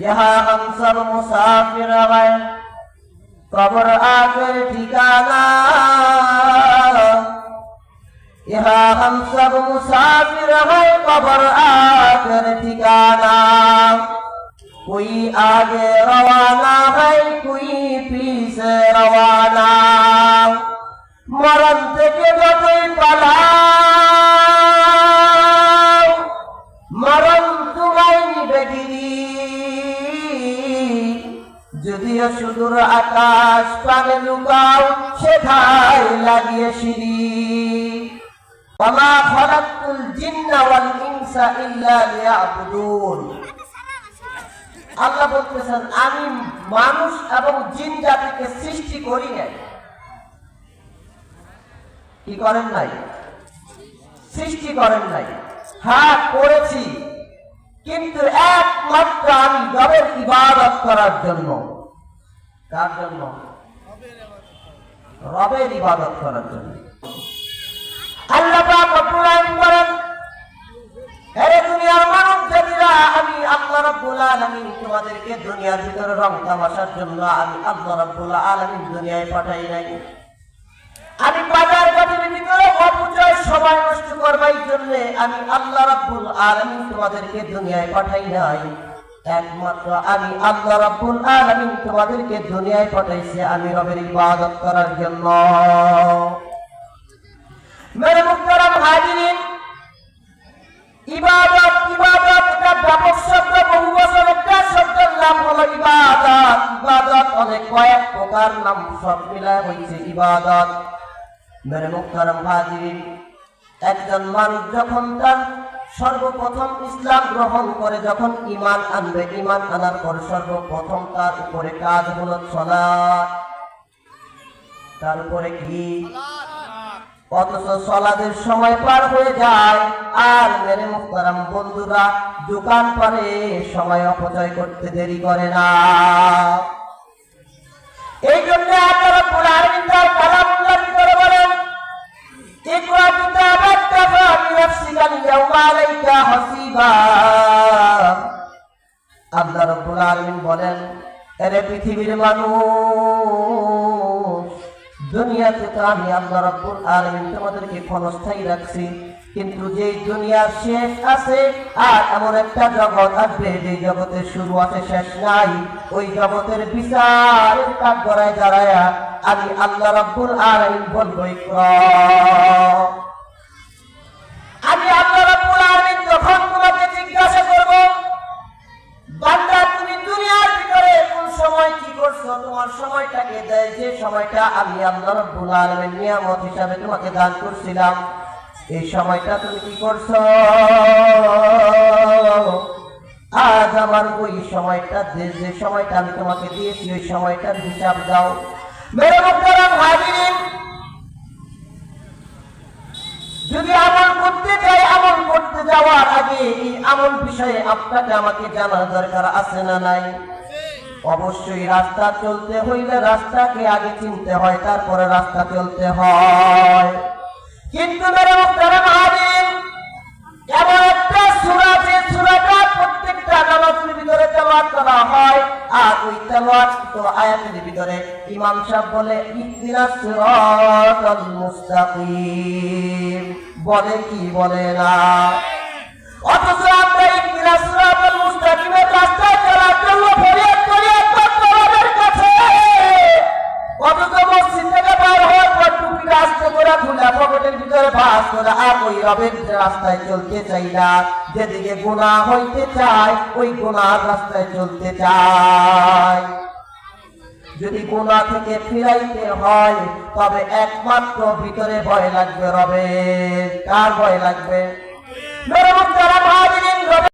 यहाँ हम सब मुसाफिर हैं, कब्र आखिर ठिकाना। यहाँ हम सब मुसाफिर हैं, कब्र आखिर ठिकाना। कोई आगे रवाना है, कोई पीछे रवाना। मरण থেকে যতই পালাও, মরণ তোমায় নিবে গিরি। যদিও সুদূর আকাশ পানে লুকাও, সেথায় লাগিয়ে সিঁড়ি। ওমা খালাকতুল জিন্না ওয়াল ইনসা ইল্লা লিয়াবুদুন। আল্লাহ বলতেছেন, আমি মানুষ এবং জিন জাতিকে সৃষ্টি করি নাই। কি করেন নাই? সৃষ্টি করেন নাই। হ্যাঁ করেছি, কিন্তু একমাত্র আমি রবের ইবাদত করার জন্য। কার জন্য? রবের ইবাদত করার জন্য। আল্লাহ পাক রব্বুল আলামিন বলেন, হে দুনিয়ার মানব জাতিরা, আমি আল্লাহ রাব্বুল আলামিন তোমাদেরকে দুনিয়ার ভিতরে রং তামাশার জন্য আমি আল্লাহ রাব্বুল আলামিন দুনিয়ায় পাঠাই নাই। আমি বাজার ঘাটের ভিতরে অপচয় সময় নষ্ট করবার জন্য আমি আল্লাহ রাব্বুল আলামিন তোমাদেরকে দুনিয়ায় পাঠাই নাই। একমাত্র আমি আল্লাহ রাব্বুল আলামিন তোমাদেরকে দুনিয়ায় পাঠাইছি আমি রবের ইবাদত করার জন্য। মেরে মুহতারাম হাজিরিন, ইবাদত ইবাদত এটা ব্যাপক শব্দ, বহুবচন একটা শব্দের নাম হলো ইবাদত। ইবাদত অনেক কয়েক প্রকার, নাম সব মিলায় হয়েছে ইবাদত। মেরে মুহতারাম হাজিরিন, একজন মানুষ যখন তার সর্বপ্রথম ইসলাম গ্রহণ করে, যখন ঈমান আনবে, ঈমান আনার পর সর্বপ্রথম তার উপরে কাজ হলো সালাত। তার উপরে কি? অথচ সালাতের সময় পার হয়ে যায়, আর মেরে মুহতারাম বন্ধুরা দোকান পারে সময় অপচয় করতে দেরি করে না। এই জন্য আল্লাহ রাব্বুল আলামিন তার কালামুল্লাহর ভিতরে বলেন, ইকরা কিতাবাক কাফা বিনাফসিকা আল-ইয়াওমা আলাইকা হাসিবা। আল্লাহ রাব্বুল আলামিন বলেন, এরে পৃথিবীর মানুষ, দুনিয়াতে তো আমি আল্লাহ রাব্বুল আলামিন তোমাদেরকে ক্ষণস্থায়ী রাখছি, কিন্তু যে দুনিয়ার শেষ আছে আর এমন একটা জগৎ আসবে যে জগতের শুরু আছে শেষ নাই, ওই জগতের বিচারের কাঠগড়ায় দাঁড়ায় আমি আল্লাহ রাব্বুল আলামিন বলবো, ইকরা। আমি আল্লাহ রাব্বুল আলামিন যখন তোমাকে জিজ্ঞাসা করব, বান্দা তুমি দুনিয়ার ভিতরে কোন সময় কি করছো, তোমার সময়টাকে দেয় যে সময়টা আমি আল্লাহ রাব্বুল আলামিন নিয়ামত হিসাবে তোমাকে দান করছিলাম, এই সময়টা তুমি কি করছো? আজ আমার ওই সময়টা, যে সময়টা আমি তোমাকে দিয়েছি, ওই সময়টার হিসাব দাও। মেরে মুহতারাম হাজিরিন, যদি আমল করতে যাই, আমল করতে যাওয়ার আগে এই আমল বিষয়ে আপনাকে আমাকে জানার দরকার আছে না নাই? অবশ্যই রাস্তা চলতে হইলে রাস্তাকে আগে চিনতে হয়, তারপরে রাস্তা চলতে হয়। কিন্তু মেরে মুহতারাম হাজিরিন, এমন একটা সূরা, যে সূরাটা প্রত্যেকটা নামাজের ভিতরে তেলাওয়াত করা হয়, আর ওই তেলাওয়াত আয়াতের ভিতরে ইমাম সাহেব বলে ইহদিনাস সিরাতাল মুস্তাকিম, বলে কি বলে না? অথচ আমরা ইহদিনাস সিরাতাল মুস্তাকিমের রাস্তায় চলার জন্য ফরিয়াদ করি একমাত্র রবের কাছে। অথচ মসজিদ থেকে বের হওয়ার পর টুপিটা আস্তে করে খুলে পকেটের ভিতরে ভাঁজ করে আর ওই রবের রাস্তায় চলতে চাই না। যেদিকে গুনাহ হইতে চায় ওই গুনাহর রাস্তায় চলতে চায়। যদি গুনাহ থেকে ফিরাইতে হয় তবে একমাত্র ভিতরে ভয় লাগবে রবের। কার ভয় লাগবে? মেরে মুহতারাম হাজিরিন,